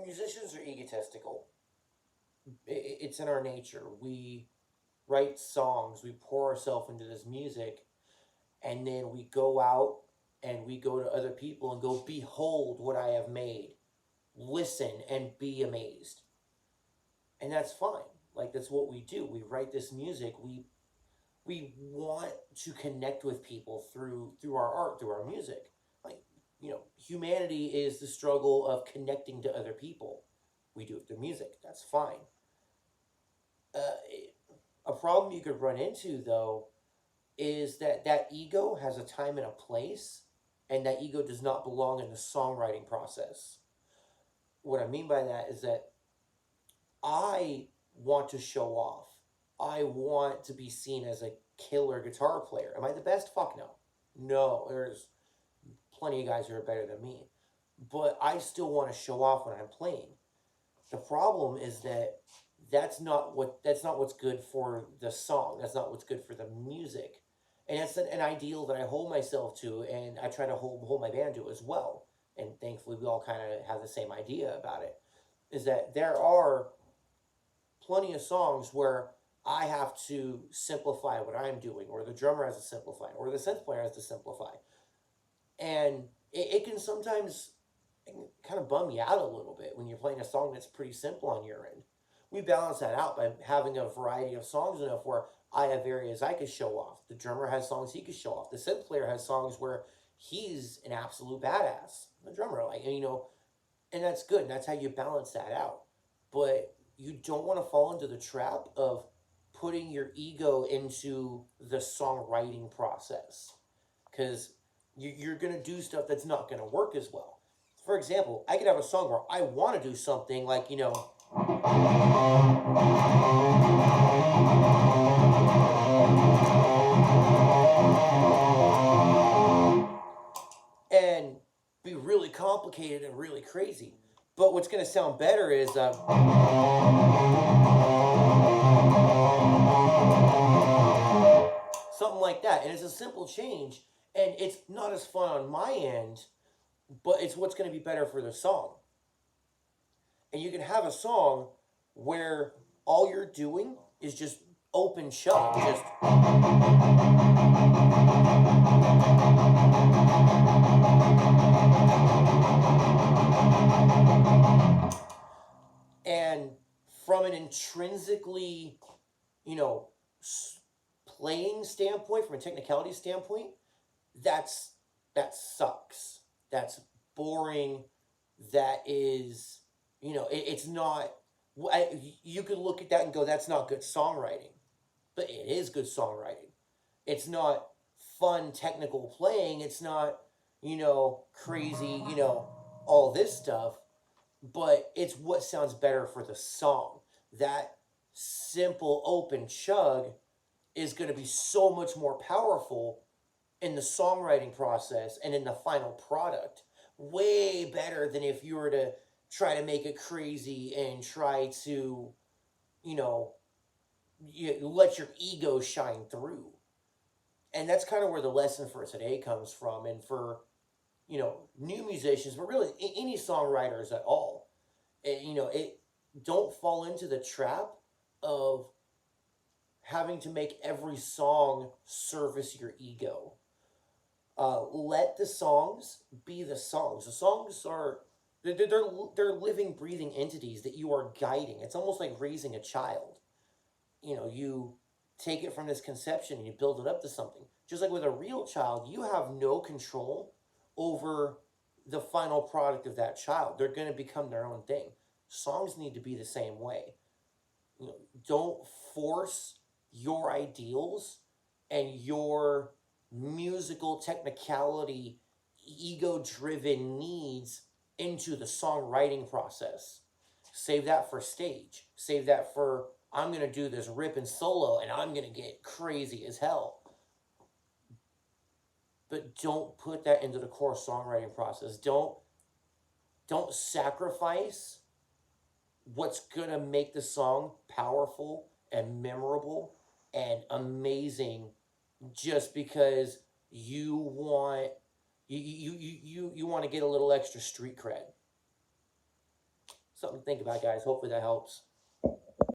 Musicians are egotistical. It's in our nature. We write songs, we pour ourselves into this music, and then we go out and we go to other people and go, behold what I have made. Listen and be amazed. And that's fine. Like, that's what we do. We write this music. We want to connect with people through our art, through our music. Like, humanity is the struggle of connecting to other people. We do it through music. That's fine. A problem you could run into, though, is that ego has a time and a place, and that ego does not belong in the songwriting process. What I mean by that is that I want to show off. I want to be seen as a killer guitar player. Am I the best? Fuck no. No, there's plenty of guys who are better than me. But I still want to show off when I'm playing. The problem is that that's not what's good for the song. That's not what's good for the music. And that's an ideal that I hold myself to, and I try to hold my band to as well. And thankfully, we all kind of have the same idea about it. Is that there are plenty of songs where I have to simplify what I'm doing, or the drummer has to simplify, or the synth player has to simplify. And it can sometimes kind of bum you out a little bit when you're playing a song that's pretty simple on your end. We balance that out by having a variety of songs enough where I have areas I could show off. The drummer has songs he could show off. The synth player has songs where he's an absolute badass. The drummer, and that's good. And that's how you balance that out. But you don't want to fall into the trap of putting your ego into the songwriting process, because you're going to do stuff that's not going to work as well. For example, I could have a song where I want to do something like, and be really complicated and really crazy. But what's going to sound better is something like that. And it's a simple change, and it's not as fun on my end, but it's what's going to be better for the song. And you can have a song where all you're doing is just open shut, just and from an intrinsically, playing standpoint, from a technicality standpoint, that sucks. That's boring. That is, it's not. You could look at that and go, that's not good songwriting, but it is good songwriting. It's not fun technical playing. It's not, crazy, all this stuff, but it's what sounds better for the song. That simple open chug is going to be so much more powerful in the songwriting process and in the final product. Way better than if you were to try to make it crazy and try to, let your ego shine through. And that's kind of where the lesson for today comes from. And for, new musicians, but really any songwriters at all, don't fall into the trap of having to make every song service your ego. Let the songs be the songs. The songs are they're living, breathing entities that you are guiding. It's almost like raising a child. You take it from this conception and you build it up to something. Just like with a real child, you have no control over the final product of that child. They're going to become their own thing. Songs need to be the same way. Don't force your ideals and your musical technicality, ego-driven needs into the songwriting process. Save that for stage. Save that for, I'm going to do this rip and solo and I'm going to get crazy as hell. But don't put that into the core songwriting process. Don't sacrifice what's going to make the song powerful and memorable and amazing just because you want you want to get a little extra street cred. something to think about, guys. Hopefully that helps.